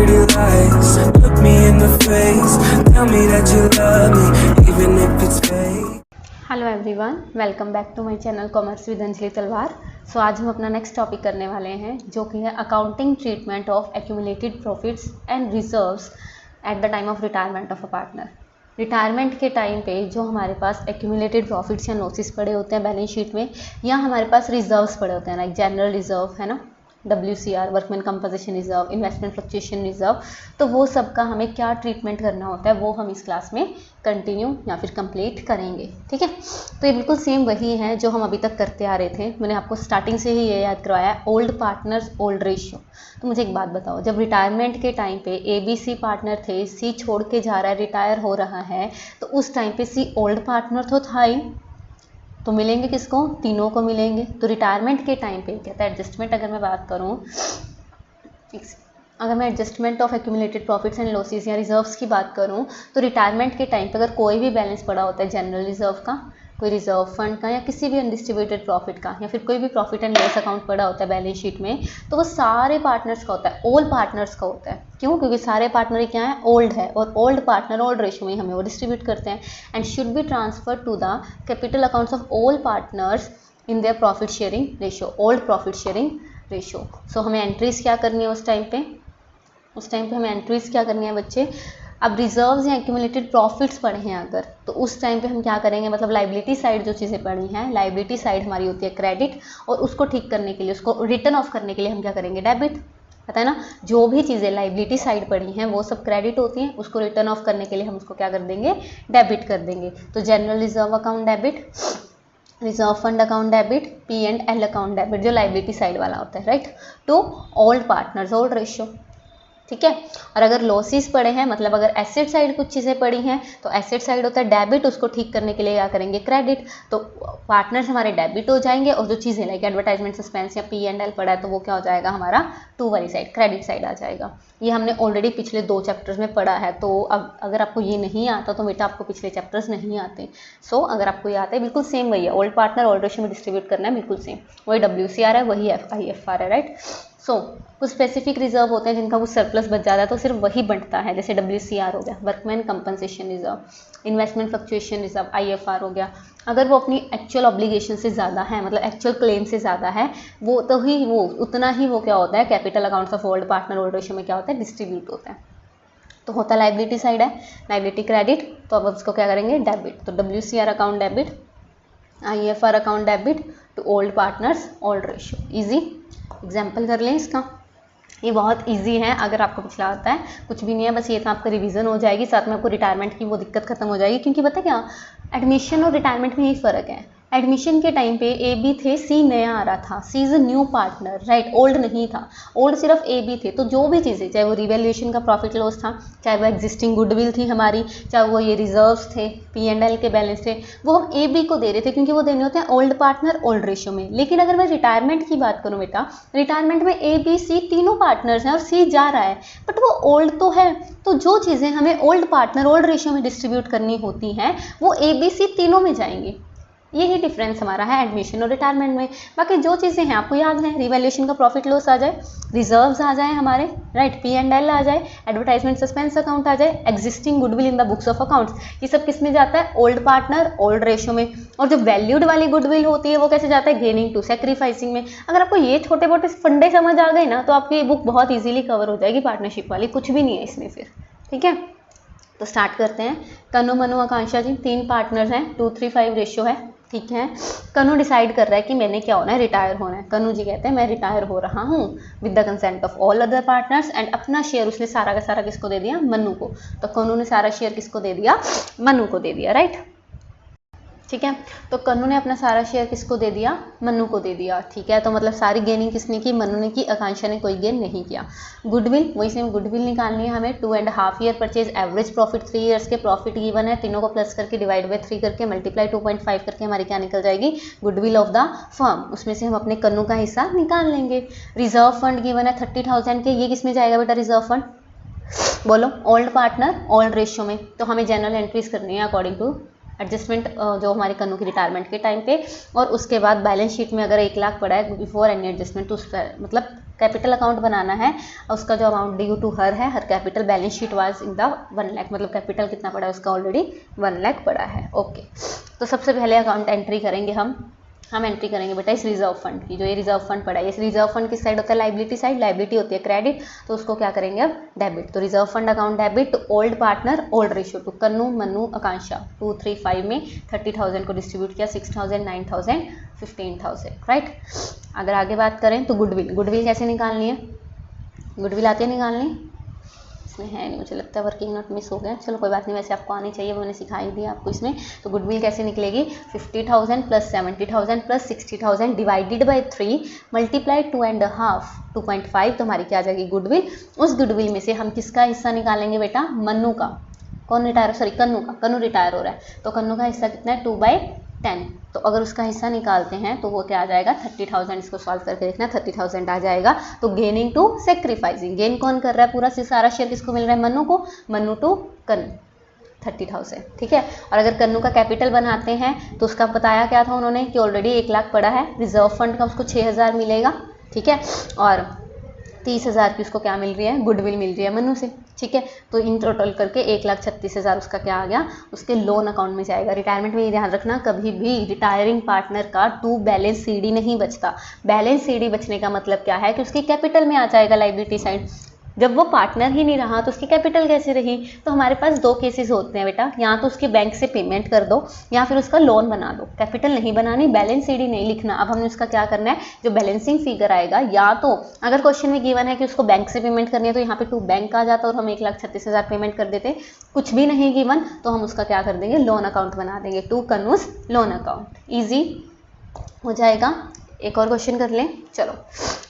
pretty lies. Look me in the face, tell me that you love me, even if it's fake. Hello everyone, welcome back to my channel commerce with Anjali Talwar. So आज हम अपना next topic करने वाले हैं जो कि है accounting treatment of accumulated profits and reserves at the time of retirement of a partner. Retirement के टाइम पे जो हमारे पास एक्यूमुलेटेड प्रॉफिट्स या लॉसेस पड़े होते हैं बैलेंस शीट में, या हमारे पास रिजर्व्स पड़े होते हैं, लाइक जनरल रिजर्व है ना, WCR workman composition reserve, investment fluctuation reserve, तो वो सब का हमें क्या ट्रीटमेंट करना होता है वो हम इस क्लास में कंटिन्यू या फिर कंप्लीट करेंगे। ठीक है, तो ये बिल्कुल सेम वही है जो हम अभी तक करते आ रहे थे। मैंने आपको स्टार्टिंग से ही ये याद करवाया है, ओल्ड पार्टनर्स ओल्ड रेशियो। तो मुझे एक बात बताओ, जब रिटायरमेंट के टाइम पे ABC पार्टनर थे, C छोड़ के जा रहा है, रिटायर हो रहा है, तो उस टाइम पे C ओल्ड पार्टनर तो था ही, तो मिलेंगे किसको? तीनों को मिलेंगे। तो रिटायरमेंट के टाइम पे कहता है एडजस्टमेंट, अगर मैं बात करूं, अगर मैं adjustment of accumulated profits and losses या रिजर्व्स की बात करूं, तो रिटायरमेंट के टाइम पे अगर कोई भी बैलेंस पड़ा होता है जनरल रिजर्व का, कोई रिजर्व फंड का, या किसी भी अनडिस्ट्रीब्यूटेड प्रॉफिट का, या फिर कोई भी प्रॉफिट एंड लॉस अकाउंट पड़ा होता है बैलेंस शीट में, तो वो सारे पार्टनर्स का होता है, ऑल पार्टनर्स का होता है। क्यों? क्योंकि सारे पार्टनर क्या है? ओल्ड है, और ओल्ड पार्टनर ओल्ड रेशियो में हमें वो डिस्ट्रीब्यूट करते हैं and should be transfer to the capital accounts of all partners in their profit sharing ratio, old profit sharing ratio. So हमें एंट्रीज क्या करनी है उस टाइम पे? उस टाइम पे हमें एंट्रीज क्या करनी है बच्चे? अब रिजर्व्स या एक्यूमुलेटेड प्रॉफिट्स पड़े हैं अगर, तो उस टाइम पे हम क्या करेंगे, मतलब लाइबिलिटी साइड जो चीज़ें पड़ी हैं, लाइबिलिटी साइड हमारी होती है क्रेडिट, और उसको ठीक करने के लिए, उसको रिटर्न ऑफ करने के लिए हम क्या करेंगे? डेबिट। पता है ना, जो भी चीज़ें लाइबिलिटी साइड पड़ी हैं वो सब क्रेडिट होती हैं, उसको रिटर्न ऑफ करने के लिए हम उसको क्या कर देंगे? डेबिट कर देंगे। तो general reserve account debit, reserve fund account debit, P&L account debit जो लाइबिलिटी साइड वाला होता है, right, to old partners old ratio. ठीक है, और अगर लॉसेस पड़े हैं, मतलब अगर एसेट साइड कुछ चीज़ें पड़ी हैं, तो एसेट साइड होता है डेबिट, उसको ठीक करने के लिए क्या करेंगे? क्रेडिट। तो पार्टनर्स हमारे डेबिट हो जाएंगे, और जो चीज़ें लाइक एडवर्टाइजमेंट सस्पेंस या P&L पड़ा है, तो वो क्या हो जाएगा? हमारा टू वाली साइड, क्रेडिट साइड आ जाएगा। ये हमने ऑलरेडी पिछले 2 चैप्टर्स में पढ़ा है, तो अब अगर आपको ये नहीं आता तो बेटा आपको पिछले चैप्टर्स नहीं आते। सो अगर आपको ये आता है, बिल्कुल सेम वही है, ओल्ड पार्टनर ओल्ड रेशियो में डिस्ट्रीब्यूट करना है, बिल्कुल सेम वही WCR है, वही IFR है, राइट। सो कुछ स्पेसिफिक रिजर्व होते हैं जिनका कुछ सरप्लस बच जाता है, तो सिर्फ वही बढ़ता है, जैसे WCR हो गया, workman compensation reserve, investment fluctuation reserve IFR हो गया। अगर वो अपनी एक्चुअल ऑब्लिगेशन से ज़्यादा है, मतलब एक्चुअल क्लेम से ज़्यादा है, वो तो ही वो उतना ही वो क्या होता है? Capital accounts of old partner old ratio में क्या होता है? डिस्ट्रीब्यूट होता है। तो होता लाइबिलिटी साइड है, लाइबिलिटी क्रेडिट, तो अब उसको क्या करेंगे? डेबिट। तो WCR account debit, IFR account debit to old partners old ratio. Easy example कर लें इसका, ये बहुत इजी है, अगर आपको पिछला आता है कुछ भी नहीं है, बस ये तो आपका रिवीजन हो जाएगी, साथ में आपको रिटायरमेंट की वो दिक्कत खत्म हो जाएगी। क्योंकि पता क्या, एडमिशन और रिटायरमेंट में यही फ़र्क है। एडमिशन के टाइम पे AB थे, C नया आ रहा था, C is a new partner, right, old नहीं था, ओल्ड सिर्फ AB थे। तो जो भी चीज़ें, चाहे वो रिवैल्यूएशन का प्रॉफिट लॉस था, चाहे वो एग्जिस्टिंग गुडविल थी हमारी, चाहे वो ये रिजर्व्स थे, P&L के बैलेंस थे, वो हम AB को दे रहे थे, क्योंकि वो देने होते हैं ओल्ड पार्टनर ओल्ड रेशियो में। लेकिन अगर मैं रिटायरमेंट की बात करूँ बेटा, रिटायरमेंट में AB C तीनों पार्टनर्स हैं और C जा रहा है, बट वो ओल्ड तो है, तो जो चीज़ें हमें ओल्ड पार्टनर ओल्ड रेशियो में डिस्ट्रीब्यूट करनी होती हैं वो AB C तीनों में जाएंगी। यही डिफरेंस हमारा है एडमिशन और रिटायरमेंट में। बाकी जो चीज़ें हैं आपको याद है, रिवैल्यूएशन का प्रॉफिट लॉस आ जाए, रिजर्व्स आ जाए हमारे, राइट, P&L आ जाए, एडवर्टाइजमेंट सस्पेंस अकाउंट आ जाए, existing goodwill in the books of accounts, ये सब किस में जाता है? ओल्ड पार्टनर ओल्ड रेशियो में। और जो वैल्यूड वाली गुडविल होती है वो कैसे जाता है? गेनिंग टू सैक्रिफाइसिंग में। अगर आपको ये छोटे मोटे फंडे समझ आ गए ना, तो आपकी बुक बहुत ईजिली कवर हो जाएगी पार्टनरशिप वाली, कुछ भी नहीं है इसमें फिर। ठीक है, तो स्टार्ट करते हैं। कनु मनु आकांक्षा जी 3 पार्टनर्स हैं, 2-3-5 रेशियो है। ठीक है, कनु डिसाइड कर रहा है कि मैंने क्या होना है? रिटायर होना है। कनु जी कहते हैं मैं रिटायर हो रहा हूँ with the consent of all other partners, and अपना शेयर उसने सारा का सारा किसको दे दिया? मनु को। तो कनु ने सारा शेयर किसको दे दिया? मनु को दे दिया, राइट। ठीक है, तो कन्नू ने अपना सारा शेयर किसको दे दिया? मन्नू को दे दिया। ठीक है, तो मतलब सारी गेनिंग किसने की? मन्नू ने की, आकांक्षा ने कोई गेन नहीं किया। गुडविल, वही सेम गुडविल निकालनी है हमें। 2.5 year purchase, average profit 3 years के प्रॉफिट गिवन है, तीनों को प्लस करके डिवाइड बाय 3 करके मल्टीप्लाई 2.5 करके हमारी क्या निकल जाएगी? Goodwill of the firm. उसमें से हम अपने कन्नू का हिस्सा निकाल लेंगे। रिजर्व फंड गिवन है 30,000 के, ये किस में जाएगा बेटा रिजर्व फंड? बोलो, ओल्ड पार्टनर ओल्ड रेशियो में। तो हमें जनरल एंट्रीज करनी है अकॉर्डिंग टू एडजस्टमेंट जो हमारे कन्नू की रिटायरमेंट के टाइम पे, और उसके बाद बैलेंस शीट में अगर 1 लाख पड़ा है बिफोर एनी एडजस्टमेंट, तो उस पर मतलब कैपिटल अकाउंट बनाना है, उसका जो अमाउंट ड्यू टू हर capital balance sheet was in the 1 lakh, मतलब कैपिटल कितना पड़ा है उसका ऑलरेडी 1 लाख पड़ा है। ओके, तो सबसे पहले अकाउंट एंट्री करेंगे हम एंट्री करेंगे बेटा इस रिजर्व फंड की। जो ये रिजर्व फंड पड़ा है, इस रिजर्व फंड किस साइड होता है, लाइबिलिटी साइड, लाइबिलिटी होती है क्रेडिट, तो उसको क्या करेंगे अब डेबिट। तो reserve fund account debit to old partner old ratio to Kannu Mannu Akanksha 2 3 5 में 30,000 को डिस्ट्रीब्यूट किया, 6,000 9,000 15,000, राइट। अगर आगे बात करें तो गुडविल कैसे निकालनी है, गुडविल आती है निकालनी, इसमें है नहीं मुझे लगता है, वर्किंग नोट मिस हो गया, चलो कोई बात नहीं, वैसे आपको आनी चाहिए, मैंने सिखाई दी आपको इसमें। तो गुडविल कैसे निकलेगी, 50,000 plus 70,000 plus 60,000 divided by 3 multiply 2.5 2.5, तो हमारी क्या आ जाएगी गुडविल। उस गुडविल में से हम किसका हिस्सा निकालेंगे बेटा, मन्नू का, कौन रिटायर, सॉरी कन्नू का, कन्नू रिटायर हो रहा है, तो कन्नू का हिस्सा कितना है 2/10, तो अगर उसका हिस्सा निकालते हैं तो वो क्या आ जाएगा 30,000, इसको सॉल्व करके देखना 30,000 आ जाएगा। तो गेनिंग टू सेक्रीफाइसिंग, गेन कौन कर रहा है, पूरा सारा शेयर किसको मिल रहा है, मन्नू को, मन्नू टू कन्नू 30,000, ठीक है। और अगर कन्नू का कैपिटल बनाते हैं तो उसका बताया क्या था उन्होंने कि ऑलरेडी 1 लाख पड़ा है, रिजर्व फंड का उसको 6,000 मिलेगा, ठीक है, और 30,000 की उसको क्या मिल रही है, गुडविल मिल रही है मन्नू से, ठीक है। तो इन टोटल करके 1,36,000 उसका क्या आ गया, उसके लोन अकाउंट में जाएगा। रिटायरमेंट में ये ध्यान रखना, कभी भी रिटायरिंग पार्टनर का टू बैलेंस सीडी नहीं बचता। बैलेंस सीडी बचने का मतलब क्या है कि उसकी कैपिटल में आ जाएगा लाइबिलिटी साइड। जब वो पार्टनर ही नहीं रहा तो उसकी कैपिटल कैसे रही, तो हमारे पास 2 केसेस होते हैं बेटा, या तो उसके बैंक से पेमेंट कर दो या फिर उसका लोन बना दो। कैपिटल नहीं बनानी, बैलेंस सीडी नहीं लिखना। अब हमने उसका क्या करना है, जो बैलेंसिंग फिगर आएगा, या तो अगर क्वेश्चन में गिवन है कि उसको बैंक से पेमेंट करनी है तो यहाँ पे टू बैंक आ जाता और हम 1,36,000 पेमेंट कर देते। कुछ भी नहीं गिवन तो हम उसका क्या कर देंगे, लोन अकाउंट बना देंगे, to Kannu's loan account, easy हो जाएगा। एक और क्वेश्चन कर लें, चलो।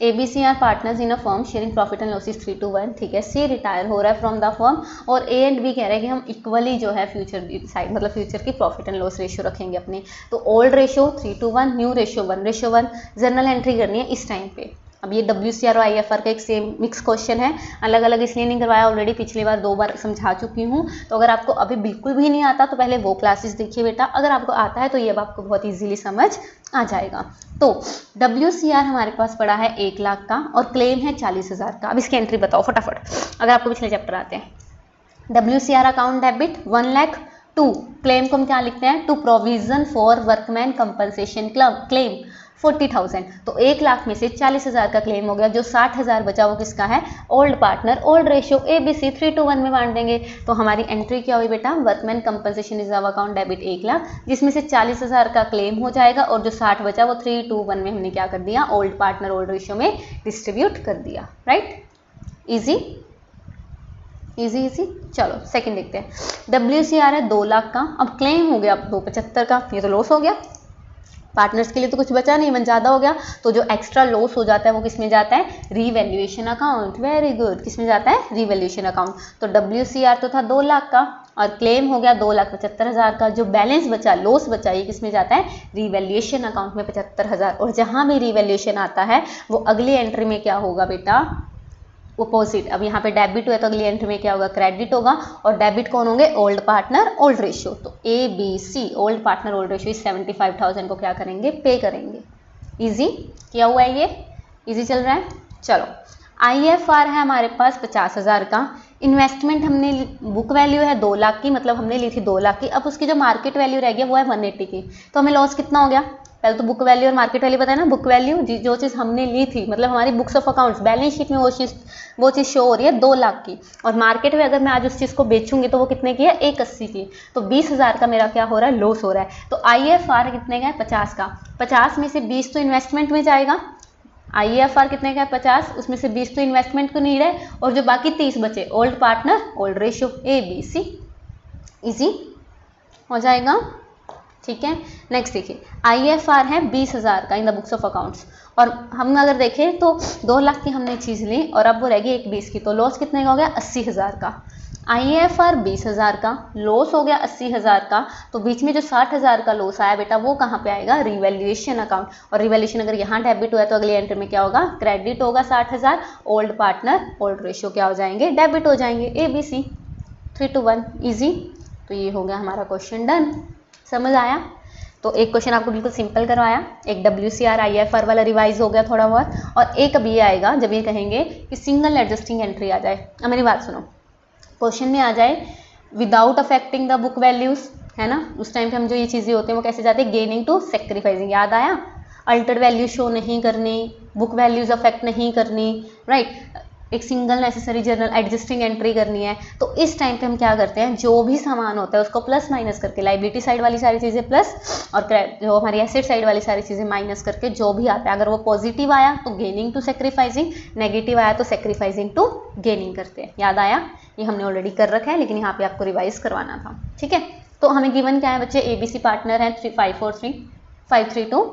ABC are partners in a firm sharing profit and losses 3:1, ठीक है। C रिटायर हो रहा है फ्रॉम द फर्म और A एंड B कह रहे हैं कि हम इक्वली जो है फ्यूचर साइड, मतलब फ्यूचर की प्रॉफिट एंड लॉस रेशियो रखेंगे अपने। तो old ratio 3:1, new ratio 1:1, journal entry करनी है इस टाइम पे। अब ये WCR और IFR का एक सेम मिक्स क्वेश्चन है, अलग अलग इसलिए नहीं करवाया, ऑलरेडी पिछली बार 2 बार समझा चुकी हूँ। तो अगर आपको अभी बिल्कुल भी नहीं आता तो पहले वो क्लासेस देखिए बेटा, अगर आपको आता है तो ये अब आपको बहुत इजीली समझ आ जाएगा। तो WCR हमारे पास पड़ा है 1 लाख का और क्लेम है 40,000 का। अब इसकी एंट्री बताओ फटाफट, अगर आपको पिछले चैप्टर आते हैं। WCR account debit 1 lakh, to claim को हम क्या लिखते हैं, to provision for workman compensation claim 40,000, तो 1 लाख में से 40,000 का क्लेम हो गया, जो 60,000 बचा वो किसका है, old partner, old ratio ABC 3:1 में बांट देंगे। तो हमारी एंट्री क्या हुई बेटा, workman compensation reserve account debit 1 lakh, जिसमें से 40,000 का क्लेम हो जाएगा और जो 60 बचा वो 3:1 में हमने क्या कर दिया, ओल्ड पार्टनर ओल्ड रेशियो में डिस्ट्रीब्यूट कर दिया, राइट। Easy easy easy. चलो सेकंड देखते हैं। WCR है 2 लाख का, अब क्लेम हो गया 275 का, ये तो लॉस हो गया, पार्टनर्स के लिए तो कुछ बचा नहीं, मन ज़्यादा हो गया, तो जो एक्स्ट्रा लॉस हो जाता है वो किस में जाता है, रीवैल्यूएशन अकाउंट। वेरी गुड, किस में जाता है, रीवैल्यूएशन अकाउंट। तो WCR तो था 2 लाख का और क्लेम हो गया 2,75,000 का, जो बैलेंस बचा, लॉस बचा, ये किस में जाता है, रीवैल्यूएशन अकाउंट में 75,000। और जहाँ भी रीवैल्यूएशन आता है वो अगली एंट्री में क्या होगा बेटा, अपोजिट। अब यहाँ पे डेबिट हुआ तो अगली एंट्री में क्या होगा, क्रेडिट होगा। और डेबिट कौन होंगे, ओल्ड पार्टनर ओल्ड रेशियो। तो ABC old partner old ratio 75,000 को क्या करेंगे, पे करेंगे। इजी क्या हुआ है, ये इजी चल रहा है। चलो IFR है हमारे पास 50,000 का, इन्वेस्टमेंट हमने, बुक वैल्यू है 2 लाख की, मतलब हमने ली थी 2 लाख की, अब उसकी जो मार्केट वैल्यू रह गई वो है 180 की, तो हमें लॉस कितना हो गया, पहले तो बुक वैल्यू और मार्केट वैल्यू बताया ना। बुक वैल्यू जो चीज़ हमने ली थी, मतलब हमारी books of accounts balance sheet में वो चीज़ शो हो रही है 2 लाख की, और मार्केट में अगर मैं आज उस चीज़ को बेचूंगी तो वो कितने की है, 180 की, तो 20,000 का मेरा क्या हो रहा है, लॉस हो रहा है। तो IFR कितने का है, 50 का, 50 में से 20 तो इन्वेस्टमेंट में जाएगा। IFR कितने का है, 50, उसमें से 20 तो इन्वेस्टमेंट को नीड है, और जो बाकी 30 बचे old partner old ratio ABC। Easy हो जाएगा, ठीक है। नेक्स्ट देखिए, IFR है 20,000 का in the books of accounts, और हम अगर देखें तो 2 लाख की हमने चीज़ ली और अब वो रहेगी 1,20 की, तो लॉस कितने का हो गया, 80,000 का। IFR 20,000 का, लॉस हो गया 80,000 का, तो बीच में जो 60,000 का लॉस आया बेटा वो कहाँ पे आएगा, रिवैल्यूएशन अकाउंट। और रिवैल्यूएशन अगर यहाँ डेबिट हुआ है तो अगली एंट्री में क्या होगा, क्रेडिट होगा 60,000, ओल्ड पार्टनर ओल्ड रेशियो क्या हो जाएंगे, डेबिट हो जाएंगे, ABC 3:1। ईजी, तो ये हो गया हमारा क्वेश्चन डन, समझ आया। तो एक क्वेश्चन आपको बिल्कुल सिंपल करवाया, एक WCR IFR वाला रिवाइज हो गया थोड़ा बहुत, और एक अभी ये आएगा जब ये कहेंगे कि सिंगल एडजस्टिंग एंट्री आ जाए। अब मेरी बात सुनो, क्वेश्चन में आ जाए without affecting the book values, है ना, उस टाइम पे हम जो ये चीज़ें होती हैं वो कैसे जाते हैं, गेनिंग टू सेक्रीफाइसिंग, याद आया, अल्टर्ड वैल्यू शो नहीं करनी, बुक वैल्यूज़ अफेक्ट नहीं करनी, राइट, एक single necessary journal adjusting entry करनी है। तो इस टाइम पे हम क्या करते हैं, जो भी सामान होता है उसको प्लस माइनस करके, लाइबिलिटी साइड वाली सारी चीज़ें प्लस और जो हमारी एसेट साइड वाली सारी चीज़ें माइनस करके जो भी आता है, अगर वो पॉजिटिव आया तो गेनिंग टू सेक्रीफाइसिंग, नेगेटिव आया तो सेक्रीफाइसिंग टू गेनिंग करते हैं। याद आया, ये हमने ऑलरेडी कर रखा है लेकिन यहाँ पे आपको रिवाइज करवाना था, ठीक है। तो हमें गिवन क्या है बच्चे, ABC पार्टनर है 542,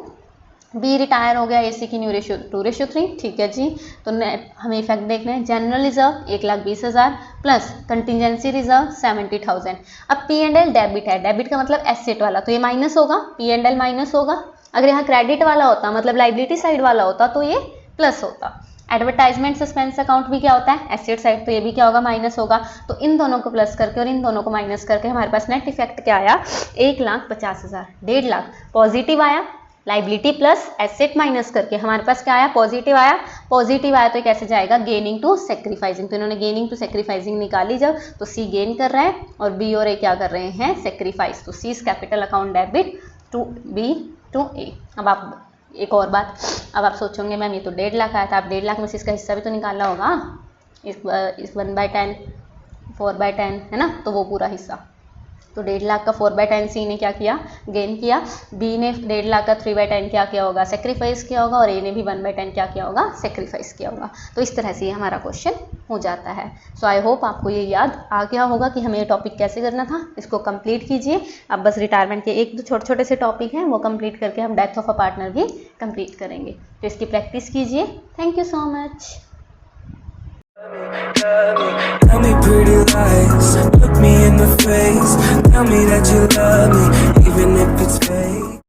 बी रिटायर हो गया, AC की न्यू रेशियो 2:3, ठीक है जी। तो हमें इफेक्ट देखना है, general reserve 1,20,000 plus contingency reserve 70,000। अब P&L डेबिट है, डेबिट का मतलब एसेट वाला, तो ये माइनस होगा, P&L माइनस होगा। अगर यहाँ क्रेडिट वाला होता, मतलब लाइबिलिटी साइड वाला होता, तो ये प्लस होता। एडवर्टाइजमेंट सस्पेंस अकाउंट भी क्या होता है, एसेट साइड, तो ये भी क्या होगा, माइनस होगा। तो इन दोनों को प्लस करके और इन दोनों को माइनस करके हमारे पास नेट इफेक्ट क्या आया, 1,50,000, 1.5 लाख पॉजिटिव आया, लाइबिलिटी प्लस एसेट माइनस करके हमारे पास क्या आया, पॉजिटिव आया। पॉजिटिव आया तो ये कैसे जाएगा, गेनिंग टू सेक्रीफाइसिंग, तो इन्होंने गेनिंग टू सेक्रीफाइसिंग निकाली जब, तो C गेन कर रहा है और B और A क्या कर रहे हैं, सेक्रीफाइस। तो C capital account debit to B to A। अब आप एक और बात, अब आप सोचोगे मैम ये तो 1.5 लाख आया था, आप 1.5 लाख में से इसका हिस्सा भी तो निकालना होगा, इस 1/10 4/10 है ना, तो वो पूरा हिस्सा, तो 1.5 लाख का 4/10 C ने क्या किया, गेन किया, B ने 1.5 लाख का 3/10 क्या किया होगा, सेक्रीफाइस किया होगा, और A ने भी 1/10 क्या किया होगा, सेक्रीफाइस किया होगा। तो इस तरह से ये हमारा क्वेश्चन हो जाता है। सो आई होप आपको ये याद आ गया होगा कि हमें ये टॉपिक कैसे करना था, इसको कंप्लीट कीजिए। अब बस रिटायरमेंट के 1-2 छोटे-छोटे से टॉपिक हैं, वो कंप्लीट करके हम डेथ ऑफ अ पार्टनर भी कंप्लीट करेंगे, तो इसकी प्रैक्टिस कीजिए। Thank you so much. Tell me pretty lies, look me in the face, tell me that you love me, even if it's fake.